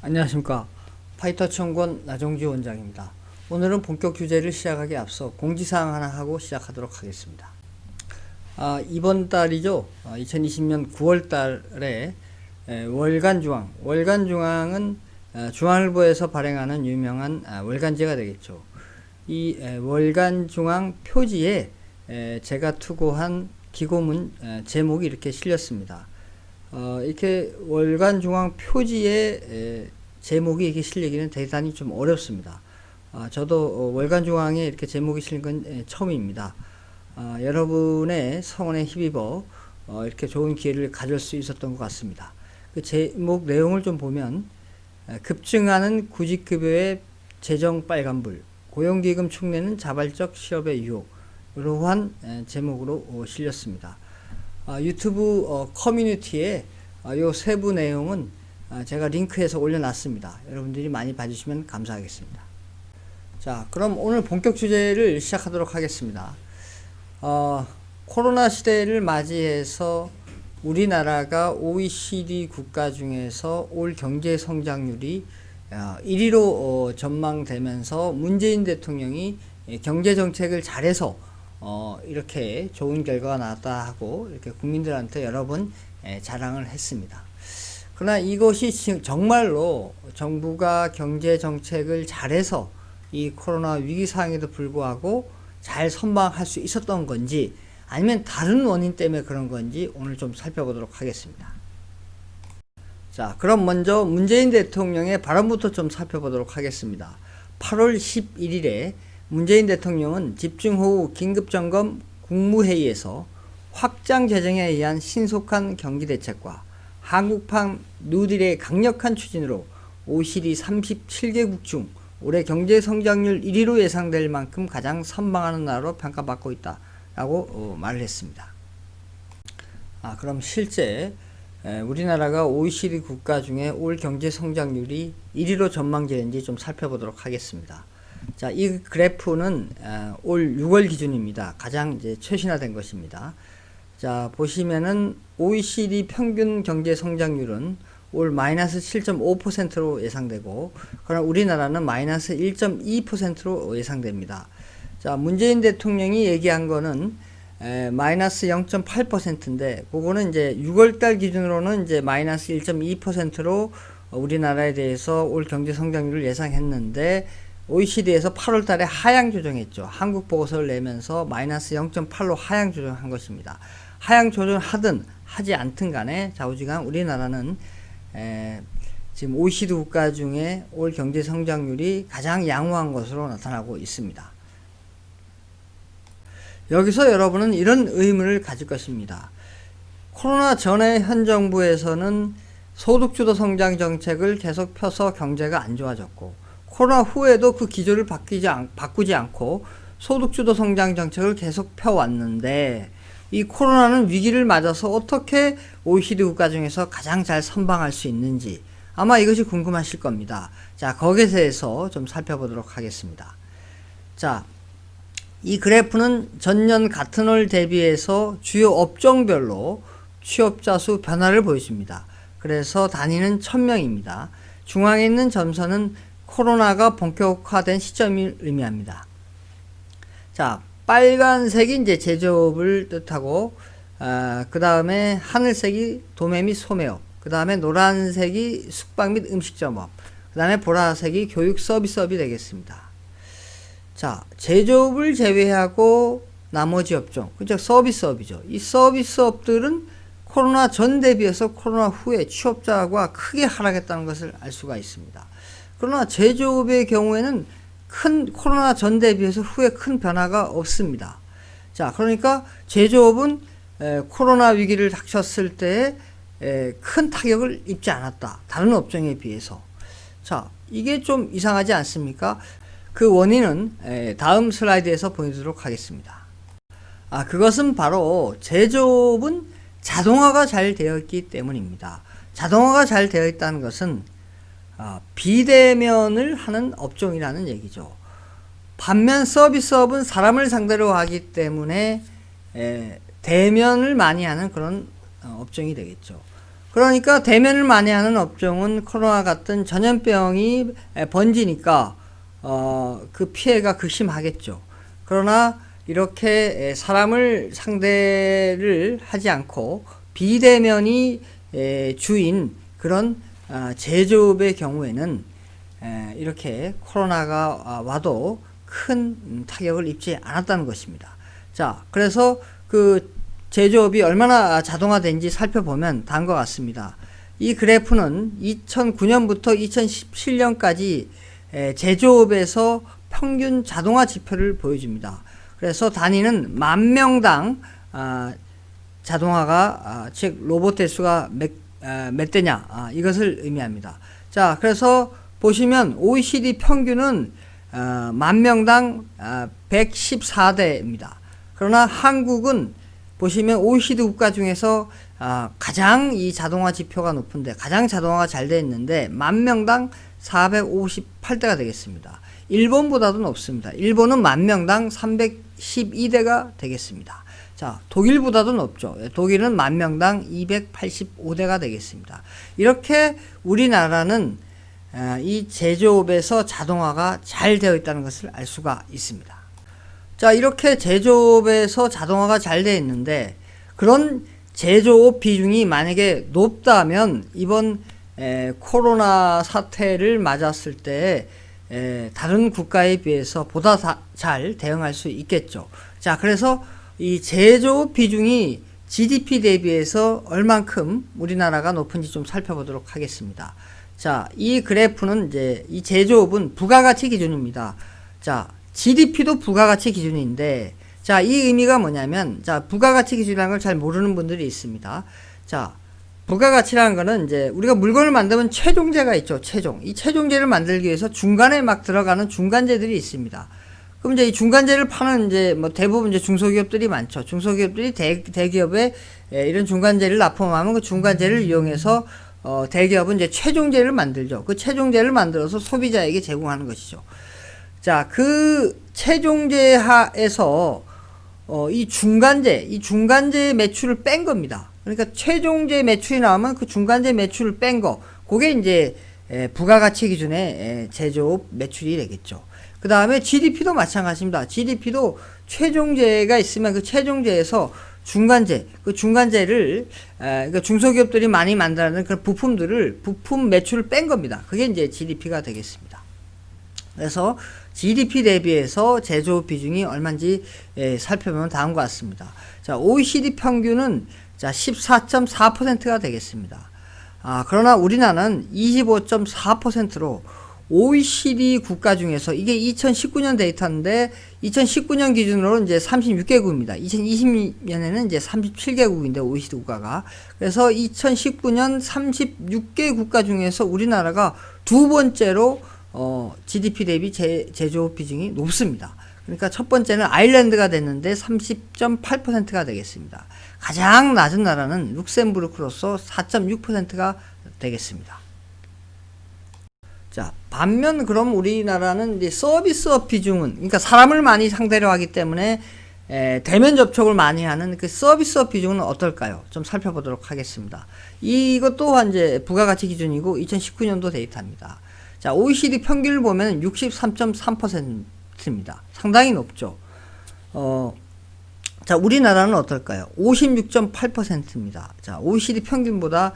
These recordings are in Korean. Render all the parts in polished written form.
안녕하십니까. 파이터연구원 나정주 원장입니다. 오늘은 본격 주제를 시작하기에 앞서 공지사항 하나 하고 시작하도록 하겠습니다. 이번 달이죠. 2020년 9월 달에 월간중앙은 중앙일보에서 발행하는 유명한 월간지가 되겠죠. 이 월간중앙 표지에 제가 투고한 기고문 제목이 이렇게 실렸습니다. 이렇게 월간중앙 표지에 제목이 이렇게 실리기는 대단히 좀 어렵습니다. 저도 월간중앙에 이렇게 제목이 실린 건 처음입니다. 여러분의 성원에 힘입어 이렇게 좋은 기회를 가질 수 있었던 것 같습니다. 그 제목 내용을 좀 보면 급증하는 구직급여의 재정 빨간불, 고용기금 축내는 자발적 취업의 유혹, 이러한 제목으로 실렸습니다. 유튜브 커뮤니티에 요 세부 내용은 제가 링크해서 올려놨습니다. 여러분들이 많이 봐주시면 감사하겠습니다. 자, 그럼 오늘 본격 주제를 시작하도록 하겠습니다. 코로나 시대를 맞이해서 우리나라가 OECD 국가 중에서 올 경제 성장률이 1위로 전망되면서 문재인 대통령이 경제 정책을 잘해서 이렇게 좋은 결과가 나왔다 하고 이렇게 국민들한테 여러 번 자랑을 했습니다. 그러나 이것이 정말로 정부가 경제 정책을 잘해서 이 코로나 위기 상황에도 불구하고 잘 선방할 수 있었던 건지 아니면 다른 원인 때문에 그런 건지 오늘 좀 살펴보도록 하겠습니다. 자, 그럼 먼저 문재인 대통령의 발언부터 좀 살펴보도록 하겠습니다. 8월 11일에 문재인 대통령은 집중호우 긴급점검 국무회의에서 확장 재정에 의한 신속한 경기대책과 한국판 뉴딜의 강력한 추진으로 OECD 37개국 중 올해 경제성장률 1위로 예상될 만큼 가장 선방하는 나라로 평가받고 있다라고 말을 했습니다. 그럼 실제 우리나라가 OECD 국가 중에 올 경제성장률이 1위로 전망되는지 좀 살펴보도록 하겠습니다. 자, 이 그래프는 올 6월 기준입니다. 가장 이제 최신화된 것입니다. 자, 보시면은 OECD 평균 경제 성장률은 올 마이너스 7.5%로 예상되고, 그러나 우리나라는 마이너스 1.2%로 예상됩니다. 자, 문재인 대통령이 얘기한 거는 마이너스 0.8%인데, 그거는 이제 6월달 기준으로는 이제 마이너스 1.2%로 우리나라에 대해서 올 경제 성장률을 예상했는데, OECD에서 8월 달에 하향 조정했죠. 한국 보고서를 내면서 마이너스 0.8로 하향 조정한 것입니다. 하향 조정하든 하지 않든 간에 좌우지간 우리나라는 지금 OECD 국가 중에 올 경제 성장률이 가장 양호한 것으로 나타나고 있습니다. 여기서 여러분은 이런 의문을 가질 것입니다. 코로나 전에 현 정부에서는 소득주도 성장 정책을 계속 펴서 경제가 안 좋아졌고, 코로나 후에도 그 기조를 바꾸지 않고 소득주도 성장 정책을 계속 펴왔는데, 이 코로나는 위기를 맞아서 어떻게 OECD 국가 중에서 가장 잘 선방할 수 있는지 아마 이것이 궁금하실 겁니다. 자, 거기에 대해서 좀 살펴보도록 하겠습니다. 자, 이 그래프는 전년 같은 월 대비해서 주요 업종별로 취업자 수 변화를 보여줍니다. 그래서 단위는 1000명입니다. 중앙에 있는 점선은 코로나가 본격화된 시점을 의미합니다. 자, 빨간색이 이제 제조업을 뜻하고, 그 다음에 하늘색이 도매 및 소매업, 그 다음에 노란색이 숙박 및 음식점업, 그 다음에 보라색이 교육 서비스업이 되겠습니다. 자, 제조업을 제외하고 나머지 업종, 그죠? 서비스업이죠. 이 서비스업들은 코로나 전 대비해서 코로나 후에 취업자가 크게 하락했다는 것을 알 수가 있습니다. 그러나 제조업의 경우에는 코로나 전 대비해서 후에 큰 변화가 없습니다. 자, 그러니까 제조업은 코로나 위기를 닥쳤을 때 큰 타격을 입지 않았다. 다른 업종에 비해서. 자, 이게 좀 이상하지 않습니까? 그 원인은 다음 슬라이드에서 보여드리도록 하겠습니다. 그것은 바로 제조업은 자동화가 잘 되어 있기 때문입니다. 자동화가 잘 되어 있다는 것은 비대면을 하는 업종이라는 얘기죠. 반면 서비스업은 사람을 상대로 하기 때문에 대면을 많이 하는 그런 업종이 되겠죠. 그러니까 대면을 많이 하는 업종은 코로나 같은 전염병이 번지니까 그 피해가 극심하겠죠. 그러나 이렇게 사람을 상대를 하지 않고 비대면이 주인 그런 제조업의 경우에는 이렇게 코로나가 와도 큰 타격을 입지 않았다는 것입니다. 자, 그래서 그 제조업이 얼마나 자동화된지 살펴보면 다음과 같습니다. 이 그래프는 2009년부터 2017년까지 제조업에서 평균 자동화 지표를 보여줍니다. 그래서 단위는 만 명당 자동화가 즉 로봇 대수가 몇 대냐 이것을 의미합니다. 자, 그래서 보시면 OECD 평균은 만 명당 114대입니다. 그러나 한국은 보시면 OECD 국가 중에서 가장 이 자동화 지표가 높은데 가장 자동화가 잘 되어 있는데 만 명당 458대가 되겠습니다. 일본보다도 높습니다. 일본은 만 명당 312대가 되겠습니다. 자, 독일보다도 높죠. 독일은 만 명당 285대가 되겠습니다. 이렇게 우리나라는 이 제조업에서 자동화가 잘 되어 있다는 것을 알 수가 있습니다. 자, 이렇게 제조업에서 자동화가 잘 되어 있는데 그런 제조업 비중이 만약에 높다면 이번 코로나 사태를 맞았을 때 다른 국가에 비해서 보다 잘 대응할 수 있겠죠. 자, 그래서 이 제조업 비중이 GDP 대비해서 얼만큼 우리나라가 높은지 좀 살펴보도록 하겠습니다. 자, 이 그래프는 이제 이 제조업은 부가가치 기준입니다. 자, GDP도 부가가치 기준인데, 자, 이 의미가 뭐냐면, 자, 부가가치 기준이라는 걸 잘 모르는 분들이 있습니다. 자, 부가가치라는 거는 이제 우리가 물건을 만들면 최종재가 있죠. 이 최종재를 만들기 위해서 중간에 막 들어가는 중간재들이 있습니다. 그럼 이제 이 중간재를 파는 이제 뭐 대부분 이제 중소기업들이 많죠. 중소기업들이 대기업에 이런 중간재를 납품하면 그 중간재를 이용해서 대기업은 이제 최종재를 만들죠. 그 최종재를 만들어서 소비자에게 제공하는 것이죠. 자, 그 최종재 하에서 이 중간재 매출을 뺀 겁니다. 그러니까 최종재 매출이 나오면 그 중간재 매출을 뺀 거, 그게 이제 부가가치 기준의 제조업 매출이 되겠죠. 그 다음에 GDP도 마찬가지입니다. GDP도 최종재가 있으면 그 최종재에서 중간재, 그 중간재를 그러니까 중소기업들이 많이 만드는 그런 부품 매출을 뺀 겁니다. 그게 이제 GDP가 되겠습니다. 그래서 GDP 대비해서 제조업 비중이 얼마인지 살펴보면 다음과 같습니다. 자, OECD 평균은 자 14.4%가 되겠습니다. 그러나 우리나라는 25.4%로 OECD 국가 중에서 이게 2019년 데이터인데 2019년 기준으로 이제 36개국입니다. 2020년에는 이제 37개국인데 OECD 국가가. 그래서 2019년 36개 국가 중에서 우리나라가 두 번째로 GDP 대비 제조업 비중이 높습니다. 그러니까 첫 번째는 아일랜드가 됐는데 30.8%가 되겠습니다. 가장 낮은 나라는 룩셈부르크로서 4.6%가 되겠습니다. 자, 반면 그럼 우리나라는 이제 서비스업 비중은, 그러니까 사람을 많이 상대로 하기 때문에 대면 접촉을 많이 하는 그 서비스업 비중은 어떨까요? 좀 살펴보도록 하겠습니다. 이것 또한 이제 부가가치 기준이고 2019년도 데이터입니다. 자, OECD 평균을 보면 63.3%입니다. 상당히 높죠. 자, 우리나라는 어떨까요? 56.8%입니다. 자, OECD 평균보다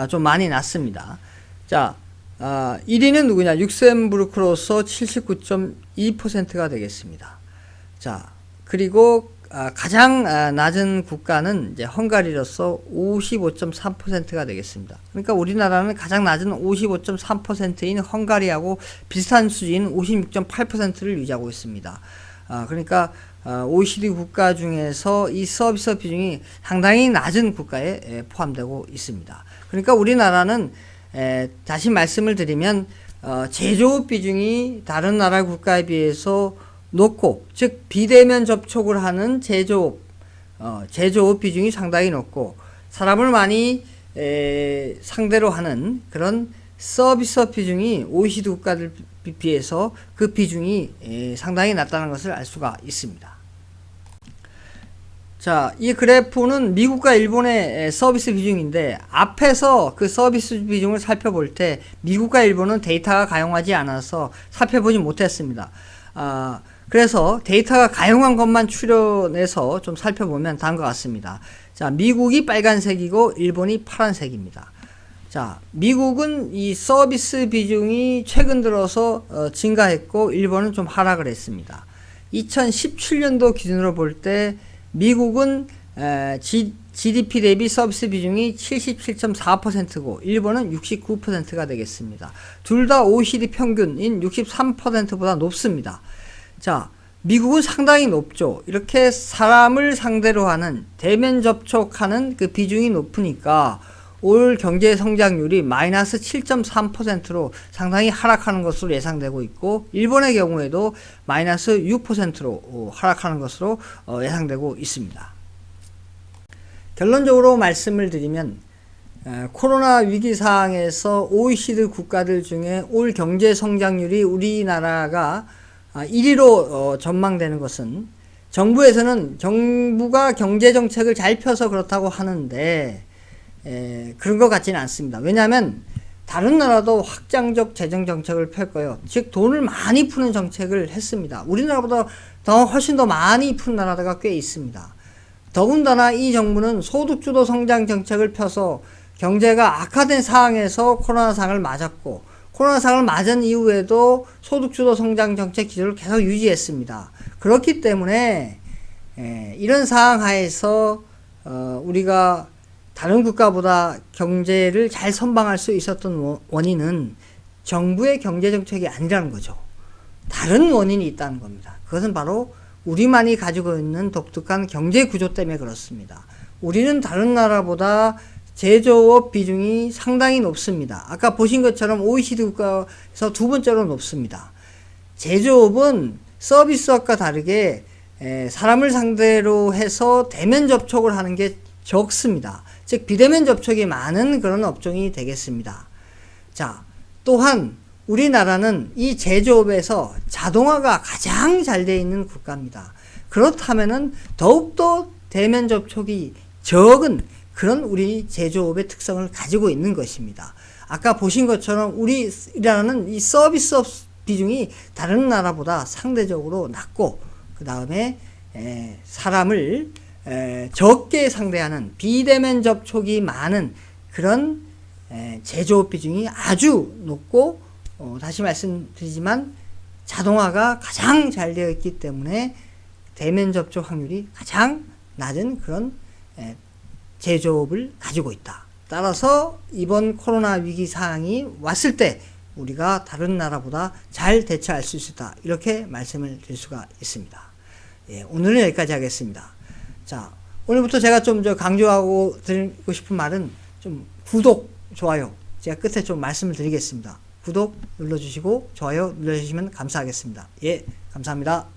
좀 많이 낮습니다. 자, 1위는 누구냐? 룩셈부르크로서 79.2%가 되겠습니다. 자, 그리고 가장 낮은 국가는 이제 헝가리로서 55.3%가 되겠습니다. 그러니까 우리나라는 가장 낮은 55.3%인 헝가리하고 비슷한 수준 56.8%를 유지하고 있습니다. 그러니까 OECD 국가 중에서 이 서비스 비중이 상당히 낮은 국가에 포함되고 있습니다. 그러니까 우리나라는 다시 말씀을 드리면 제조업 비중이 다른 나라 국가에 비해서 높고, 즉 비대면 접촉을 하는 제조업 비중이 상당히 높고, 사람을 많이 상대로 하는 그런 서비스 비중이 OECD 국가들 비해서 그 비중이 상당히 낮다는 것을 알 수가 있습니다. 자, 이 그래프는 미국과 일본의 서비스 비중인데 앞에서 그 서비스 비중을 살펴볼 때 미국과 일본은 데이터가 가용하지 않아서 살펴보지 못했습니다. 그래서 데이터가 가용한 것만 추려내서 좀 살펴보면 다음과 같습니다. 자, 미국이 빨간색이고 일본이 파란색입니다. 자, 미국은 이 서비스 비중이 최근 들어서 증가했고 일본은 좀 하락을 했습니다. 2017년도 기준으로 볼 때 미국은 GDP 대비 서비스 비중이 77.4%고 일본은 69%가 되겠습니다. 둘 다 OECD 평균인 63%보다 높습니다. 자, 미국은 상당히 높죠. 이렇게 사람을 상대로 하는 대면 접촉하는 그 비중이 높으니까 올 경제 성장률이 마이너스 7.3%로 상당히 하락하는 것으로 예상되고 있고 일본의 경우에도 마이너스 6%로 하락하는 것으로 예상되고 있습니다. 결론적으로 말씀을 드리면 코로나 위기 상황에서 OECD 국가들 중에 올 경제 성장률이 우리나라가 1위로 전망되는 것은 정부가 경제 정책을 잘 펴서 그렇다고 하는데 그런 것 같지는 않습니다. 왜냐하면 다른 나라도 확장적 재정 정책을 펼 거예요. 즉 돈을 많이 푸는 정책을 했습니다. 우리나라보다 훨씬 더 많이 푼 나라가 꽤 있습니다. 더군다나 이 정부는 소득주도 성장 정책을 펴서 경제가 악화된 상황에서 코로나 상을 맞았고 코로나 상을 맞은 이후에도 소득주도 성장 정책 기조를 계속 유지했습니다. 그렇기 때문에 이런 상황 하에서 우리가 다른 국가보다 경제를 잘 선방할 수 있었던 원인은 정부의 경제정책이 아니라는 거죠. 다른 원인이 있다는 겁니다. 그것은 바로 우리만이 가지고 있는 독특한 경제 구조 때문에 그렇습니다. 우리는 다른 나라보다 제조업 비중이 상당히 높습니다. 아까 보신 것처럼 OECD 국가에서 두 번째로 높습니다. 제조업은 서비스업과 다르게 사람을 상대로 해서 대면 접촉을 하는 게 적습니다. 즉 비대면 접촉이 많은 그런 업종이 되겠습니다. 자, 또한 우리나라는 이 제조업에서 자동화가 가장 잘 되어 있는 국가입니다. 그렇다면은 더욱더 대면 접촉이 적은 그런 우리 제조업의 특성을 가지고 있는 것입니다. 아까 보신 것처럼 우리나라는 이 서비스업 비중이 다른 나라보다 상대적으로 낮고 그 다음에 사람을 적게 상대하는 비대면 접촉이 많은 그런 제조업 비중이 아주 높고 다시 말씀드리지만 자동화가 가장 잘 되어 있기 때문에 대면 접촉 확률이 가장 낮은 그런 제조업을 가지고 있다. 따라서 이번 코로나 위기 상황이 왔을 때 우리가 다른 나라보다 잘 대처할 수 있다. 이렇게 말씀을 드릴 수가 있습니다. 오늘은 여기까지 하겠습니다. 자, 오늘부터 제가 좀 강조하고 드리고 싶은 말은 좀 구독, 좋아요. 제가 끝에 좀 말씀을 드리겠습니다. 구독 눌러주시고 좋아요 눌러주시면 감사하겠습니다. 예, 감사합니다.